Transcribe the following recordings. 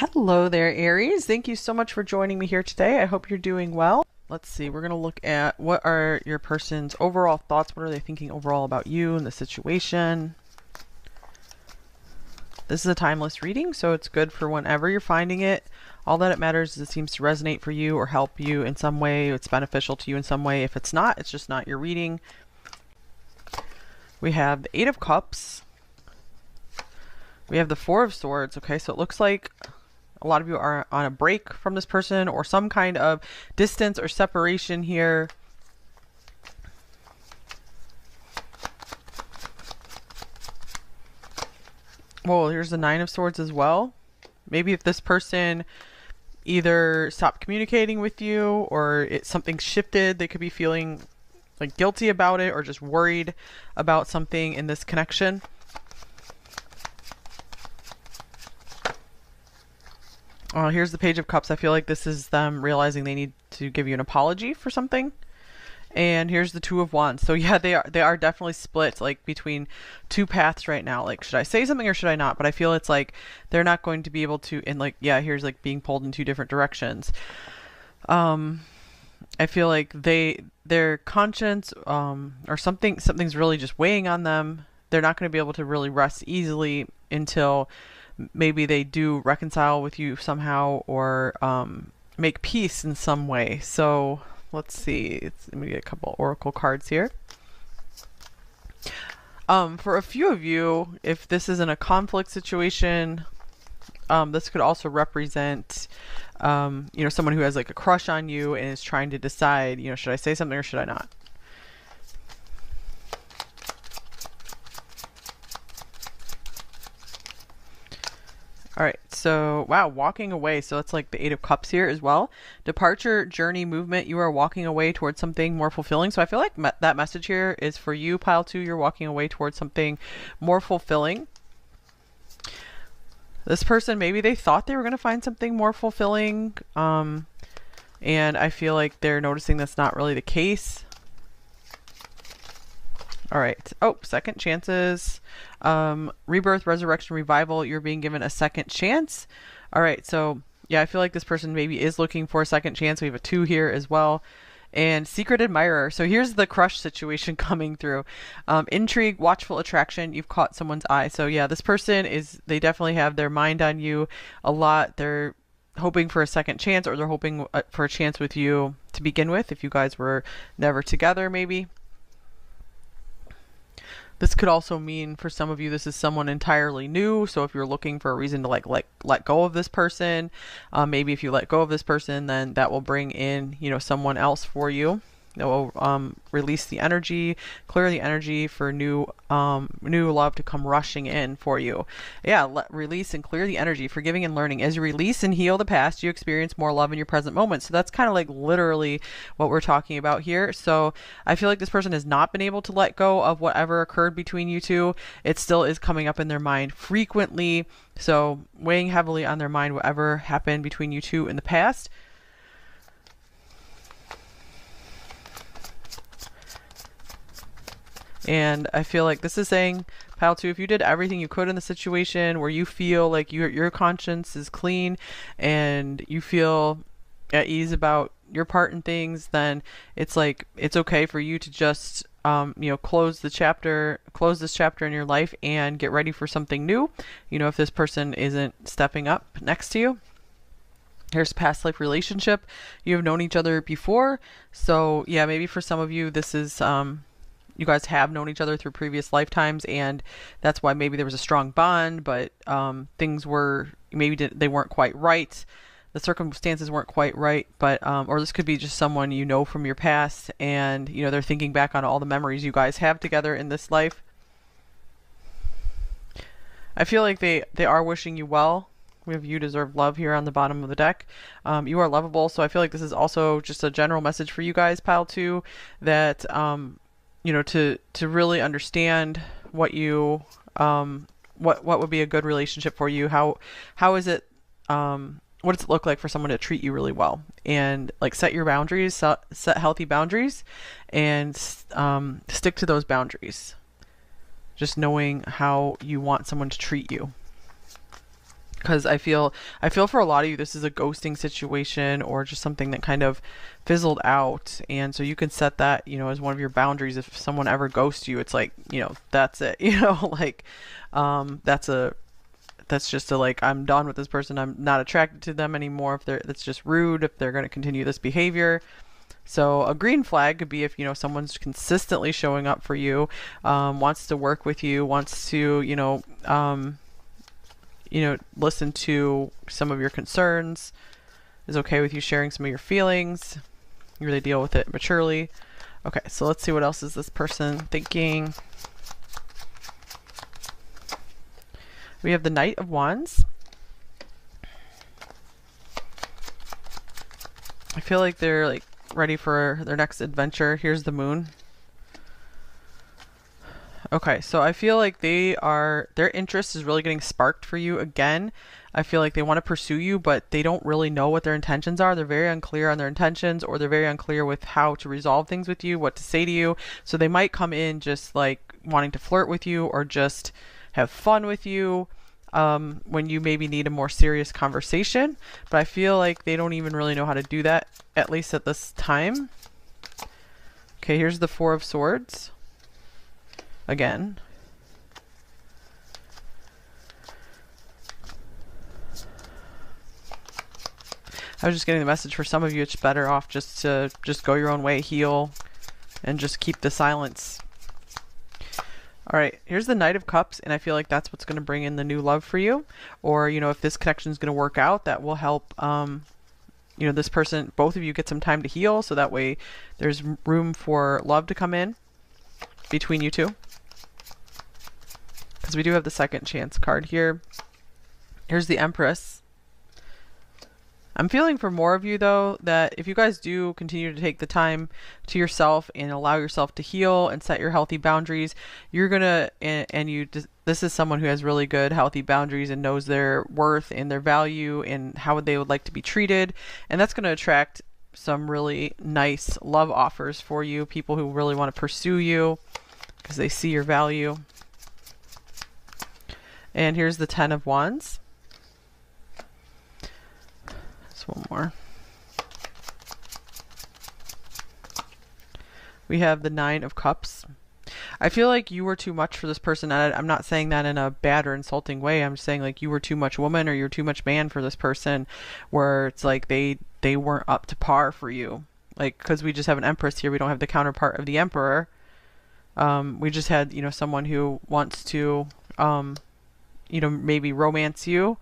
Hello there, Aries. Thank you so much for joining me here today. I hope you're doing well. Let's see, we're going to look at what are your person's overall thoughts. What are they thinking overall about you and the situation? This is a timeless reading, so it's good for whenever you're finding it. All that it matters is it seems to resonate for you or help you in some way. It's beneficial to you in some way. If it's not, it's just not your reading. We have the Eight of Cups. We have the Four of Swords. Okay, so it looks like a lot of you are on a break from this person or some kind of distance or separation here. Well, here's the Nine of Swords as well. Maybe if this person either stopped communicating with you or something shifted, they could be feeling like guilty about it or just worried about something in this connection. Here's the Page of Cups. I feel like this is them realizing they need to give you an apology for something. And here's the Two of Wands. So yeah, they are definitely split like between two paths right now. Like, should I say something or should I not? But I feel it's like they're not going to be able to, and like, yeah, here's like being pulled in two different directions. I feel like their conscience or something's really just weighing on them. They're not going to be able to really rest easily until maybe they do reconcile with you somehow or make peace in some way. So let's see. Let me get a couple oracle cards here. For a few of you, if this isn't a conflict situation, this could also represent someone who has like a crush on you and is trying to decide, should I say something or should I not? All right, so wow, walking away. So it's like the Eight of Cups here as well. Departure, journey, movement. You are walking away towards something more fulfilling. So I feel like that message here is for you, pile two. You're walking away towards something more fulfilling. This person, maybe they thought they were going to find something more fulfilling. And I feel like they're noticing that's not really the case. All right. Oh, second chances. Rebirth, resurrection, revival. You're being given a second chance. All right. So yeah, I feel like this person maybe is looking for a second chance. We have a 2 here as well. And secret admirer. So here's the crush situation coming through. Intrigue, watchful attraction. You've caught someone's eye. So yeah, this person they definitely have their mind on you a lot. They're hoping for a second chance, or they're hoping for a chance with you to begin with, if you guys were never together maybe. This could also mean for some of you, this is someone entirely new. So if you're looking for a reason to let go of this person, maybe if you let go of this person, then that will bring in, someone else for you. That will release the energy, clear the energy for new love to come rushing in for you. Yeah, release and clear the energy, forgiving and learning. As you release and heal the past, you experience more love in your present moment. So that's kind of like literally what we're talking about here. So I feel like this person has not been able to let go of whatever occurred between you two. It still is coming up in their mind frequently. So weighing heavily on their mind whatever happened between you two in the past. And I feel like this is saying, pile 2, if you did everything you could in the situation where you feel like your conscience is clean and you feel at ease about your part in things, then it's like it's okay for you to just close this chapter in your life and get ready for something new. If this person isn't stepping up next to you. Here's past life relationship. You have known each other before. So yeah, maybe for some of you, this is you guys have known each other through previous lifetimes, and that's why maybe there was a strong bond, but things were they weren't quite right. The circumstances weren't quite right, but or this could be just someone from your past, and they're thinking back on all the memories you guys have together in this life. I feel like they are wishing you well. We have you deserve love here on the bottom of the deck. You are lovable, so I feel like this is also just a general message for you guys, pile 2, that to really understand what you what would be a good relationship for you. How is it what does it look like for someone to treat you really well, and like set your boundaries, set healthy boundaries, and stick to those boundaries. Just knowing how you want someone to treat you. because I feel for a lot of you this is a ghosting situation or just something that kind of fizzled out, and so you can set that, you know, as one of your boundaries. If someone ever ghosts you, it's like, you know, that's it. You know, like that's just a, like, I'm done with this person, I'm not attracted to them anymore. If they're, that's just rude if they're going to continue this behavior. So a green flag could be if, you know, someone's consistently showing up for you, wants to work with you, wants to, listen to some of your concerns, is okay with you sharing some of your feelings, you really deal with it maturely. Okay, so let's see what else is this person thinking. We have the Knight of Wands. I feel like they're like ready for their next adventure. Here's the Moon. Okay, so I feel like their interest is really getting sparked for you again. I feel like they want to pursue you, but they don't really know what their intentions are. They're very unclear on their intentions, or they're very unclear with how to resolve things with you, what to say to you. So they might come in just like wanting to flirt with you or just have fun with you, when you maybe need a more serious conversation. But I feel like they don't even really know how to do that, at least at this time. Okay, here's the Four of Swords. Again. I was just getting the message for some of you, it's better off just to just go your own way, heal, and just keep the silence. All right, here's the Knight of Cups, and I feel like that's what's going to bring in the new love for you. Or, you know, if this connection is going to work out, that will help, this person, both of you, get some time to heal, so that way there's room for love to come in between you two. Because we do have the second chance card here. Here's the Empress. I'm feeling for more of you, though, that if you guys do continue to take the time to yourself and allow yourself to heal and set your healthy boundaries, you're gonna, this is someone who has really good healthy boundaries and knows their worth and their value and how they would like to be treated, and that's going to attract some really nice love offers for you, people who really want to pursue you because they see your value. And here's the Ten of Wands. One more. We have the Nine of Cups. I feel like you were too much for this person. I'm not saying that in a bad or insulting way. I'm just saying like you were too much woman or you're too much man for this person, where it's like they weren't up to par for you. Like, because we just have an Empress here, we don't have the counterpart of the Emperor. We just had, someone who wants to maybe romance you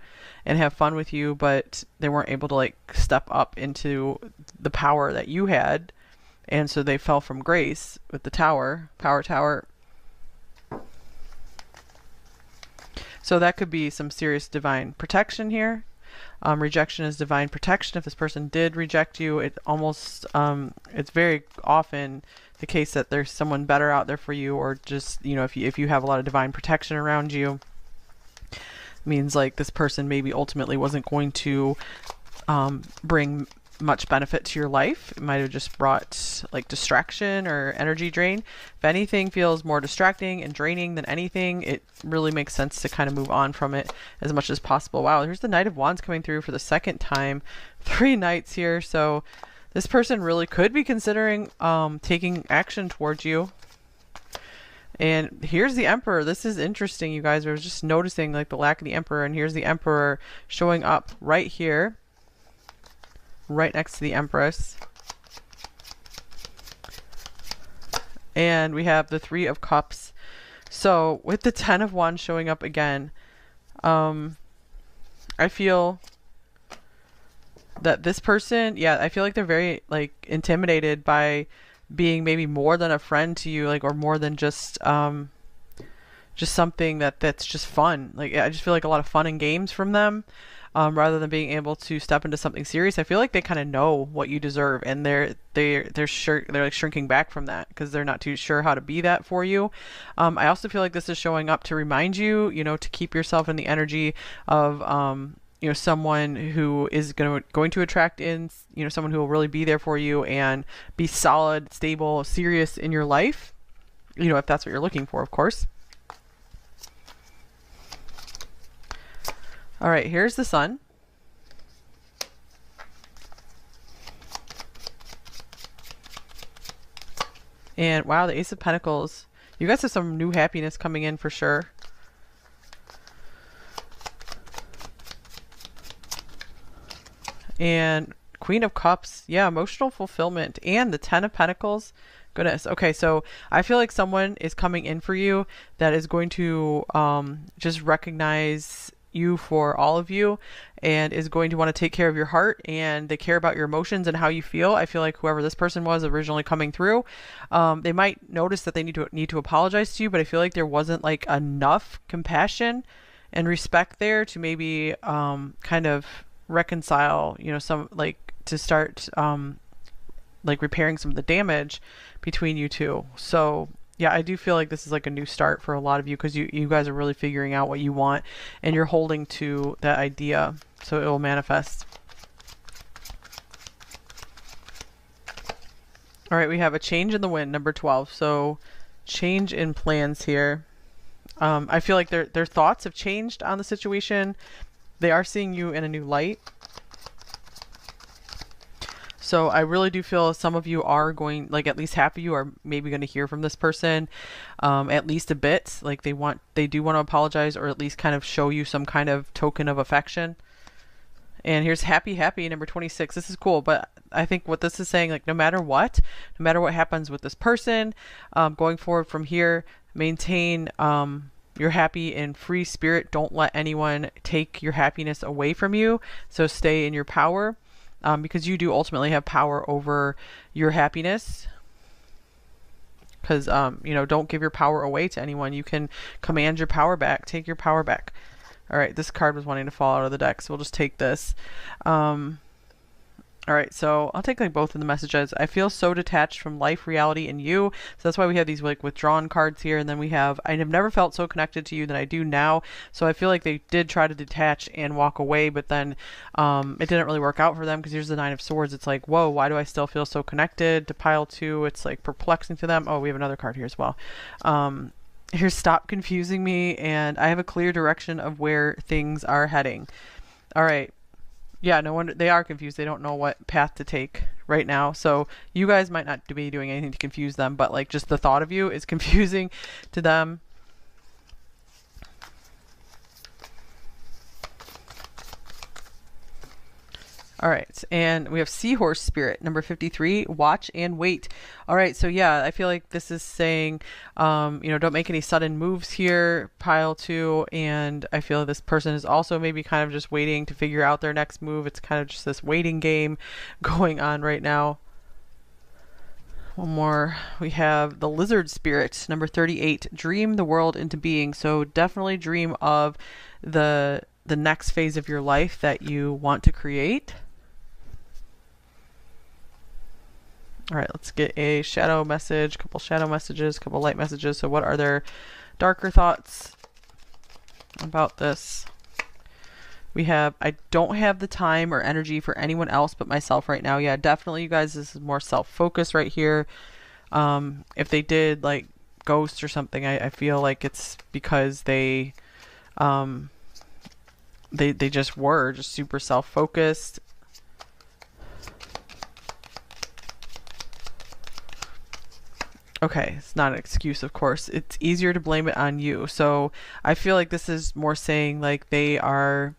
and have fun with you, but they weren't able to like step up into the power that you had, and so they fell from grace with the Power Tower. So that could be some serious divine protection here. Rejection is divine protection. If this person did reject you, it's very often the case that there's someone better out there for you, or just, if you have a lot of divine protection around you, means like this person maybe ultimately wasn't going to bring much benefit to your life. It might have just brought like distraction or energy drain. If anything feels more distracting and draining than anything, it really makes sense to kind of move on from it as much as possible. Wow, here's the Knight of Wands coming through for the second time. 3 knights here, so this person really could be considering taking action towards you. And here's the Emperor. This is interesting, you guys. I was just noticing like the lack of the Emperor, and here's the Emperor showing up right here, right next to the Empress. And we have the Three of Cups. So with the Ten of Wands showing up again, I feel that this person, I feel like they're very like intimidated by being maybe more than a friend to you, like, or more than just something that's just fun. Like, I just feel like a lot of fun and games from them, rather than being able to step into something serious. I feel like they kind of know what you deserve, and they're like shrinking back from that because they're not too sure how to be that for you. I also feel like this is showing up to remind you, to keep yourself in the energy of someone who is going to attract in, someone who will really be there for you and be solid, stable, serious in your life, if that's what you're looking for, of course. All right, here's the Sun. And wow, the Ace of Pentacles. You guys have some new happiness coming in for sure. And Queen of Cups. Yeah, emotional fulfillment. And the Ten of Pentacles. Goodness. Okay, so I feel like someone is coming in for you that is going to just recognize you for all of you and is going to want to take care of your heart, and they care about your emotions and how you feel. I feel like whoever this person was originally coming through, they might notice that they need to apologize to you, but I feel like there wasn't like enough compassion and respect there to maybe kind of reconcile, you know, some like to start like repairing some of the damage between you two. So yeah, I do feel like this is like a new start for a lot of you, because you guys are really figuring out what you want and you're holding to that idea, so it will manifest. All right, we have a change in the wind, number 12. So change in plans here. I feel like their thoughts have changed on the situation. They are seeing you in a new light. So I really do feel some of you are going, like at least half of you are maybe going to hear from this person at least a bit. Like they do want to apologize, or at least kind of show you some kind of token of affection. And here's happy, number 26. This is cool, but I think what this is saying, like no matter what happens with this person, going forward from here, maintain your happy and free spirit. Don't let anyone take your happiness away from you. So stay in your power. Because you do ultimately have power over your happiness. Because, you know, don't give your power away to anyone. You can command your power back. Take your power back. All right, this card was wanting to fall out of the deck, so we'll just take this. All right, so I'll take like both of the messages. I feel so detached from life, reality, and you. So that's why we have these like withdrawn cards here. And then we have, I have never felt so connected to you than I do now. So I feel like they did try to detach and walk away, but then it didn't really work out for them, because here's the Nine of Swords. It's like, whoa, why do I still feel so connected to pile two? It's like perplexing to them. Oh, we have another card here as well. Here's stop confusing me, and I have a clear direction of where things are heading. All right. Yeah, no wonder they are confused. They don't know what path to take right now. So you guys might not be doing anything to confuse them, but like just the thought of you is confusing to them. All right, and we have Seahorse Spirit, number 53, watch and wait. All right, so yeah, I feel like this is saying, you know, don't make any sudden moves here, pile two, and I feel this person is also maybe kind of just waiting to figure out their next move. It's kind of just this waiting game going on right now. One more, we have the Lizard Spirit, number 38, dream the world into being. So definitely dream of the next phase of your life that you want to create. All right, let's get a shadow message, couple shadow messages, couple light messages. So what are their darker thoughts about this? We have, I don't have the time or energy for anyone else but myself right now. Yeah, definitely, you guys, this is more self-focused right here. If they did like ghost or something, I feel like it's because they just were just super self-focused. Okay, it's not an excuse, of course. It's easier to blame it on you. So I feel like this is more saying like they're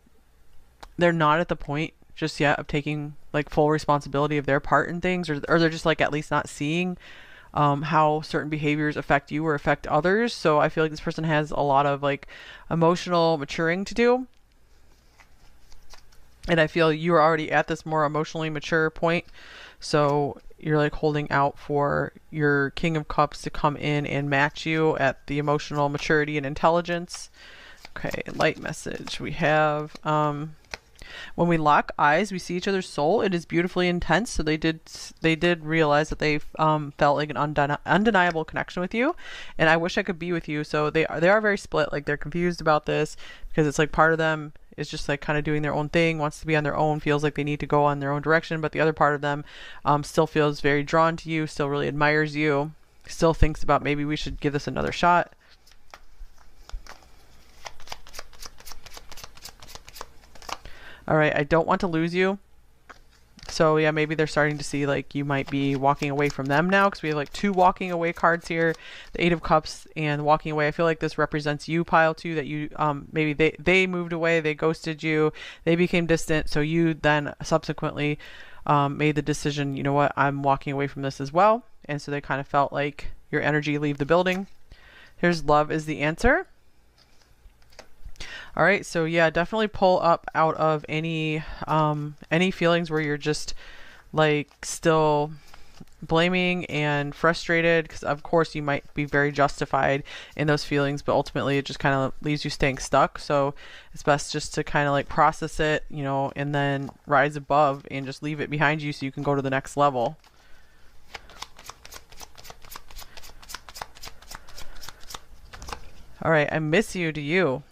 not at the point just yet of taking like full responsibility of their part in things, or they're just like at least not seeing how certain behaviors affect you or affect others. So I feel like this person has a lot of like emotional maturing to do. And I feel you are already at this more emotionally mature point. So you're like holding out for your King of Cups to come in and match you at the emotional maturity and intelligence. Okay, light message. We have, when we lock eyes, we see each other's soul. It is beautifully intense. So they did realize that they felt like an undeniable connection with you. And I wish I could be with you. So they are very split. Like they're confused about this, because it's like part of them is just like kind of doing their own thing, wants to be on their own, feels like they need to go on their own direction, but the other part of them still feels very drawn to you, still really admires you, still thinks about maybe we should give this another shot. All right, I don't want to lose you. So yeah, maybe they're starting to see like you might be walking away from them now, because we have like 2 walking away cards here, the 8 of Cups and walking away. I feel like this represents you, pile 2, that you maybe they moved away, they ghosted you, they became distant, so you then subsequently made the decision, you know what, I'm walking away from this as well. And so they kind of felt like your energy leave the building. Here's love is the answer. All right, so yeah, definitely pull up out of any feelings where you're just like still blaming and frustrated, because of course you might be very justified in those feelings, but ultimately it just kind of leaves you staying stuck. So it's best just to kind of like process it, you know, and then rise above and just leave it behind you so you can go to the next level. All right, I miss you to you.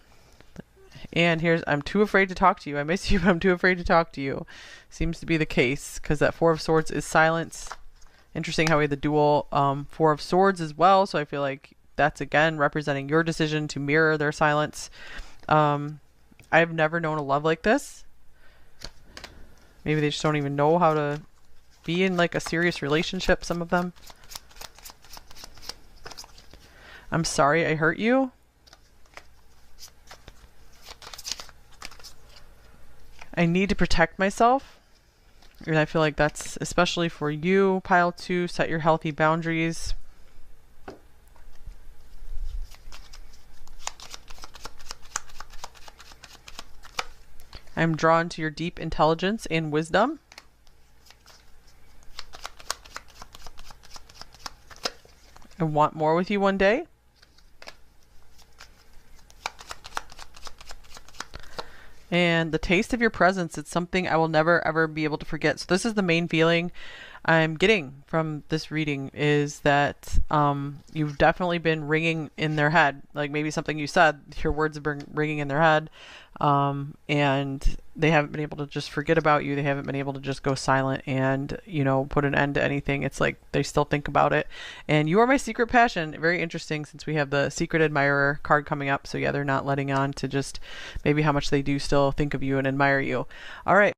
And here's, I'm too afraid to talk to you. I miss you, but I'm too afraid to talk to you. Seems to be the case, because that 4 of Swords is silence. Interesting how we had the dual 4 of Swords as well. So I feel like that's again representing your decision to mirror their silence. I've never known a love like this. Maybe they just don't even know how to be in like a serious relationship, some of them. I'm sorry I hurt you. I need to protect myself. And I feel like that's especially for you, pile 2. Set your healthy boundaries. I'm drawn to your deep intelligence and wisdom. I want more with you one day. And the taste of your presence, it's something I will never ever be able to forget. So this is the main feeling I'm getting from this reading, is that you've definitely been ringing in their head. Like maybe something you said, your words have been ringing in their head, and they haven't been able to just forget about you. They haven't been able to just go silent and, you know, put an end to anything. It's like they still think about it. And you are my secret passion. Very interesting, since we have the secret admirer card coming up. So yeah, they're not letting on to just maybe how much they do still think of you and admire you. All right.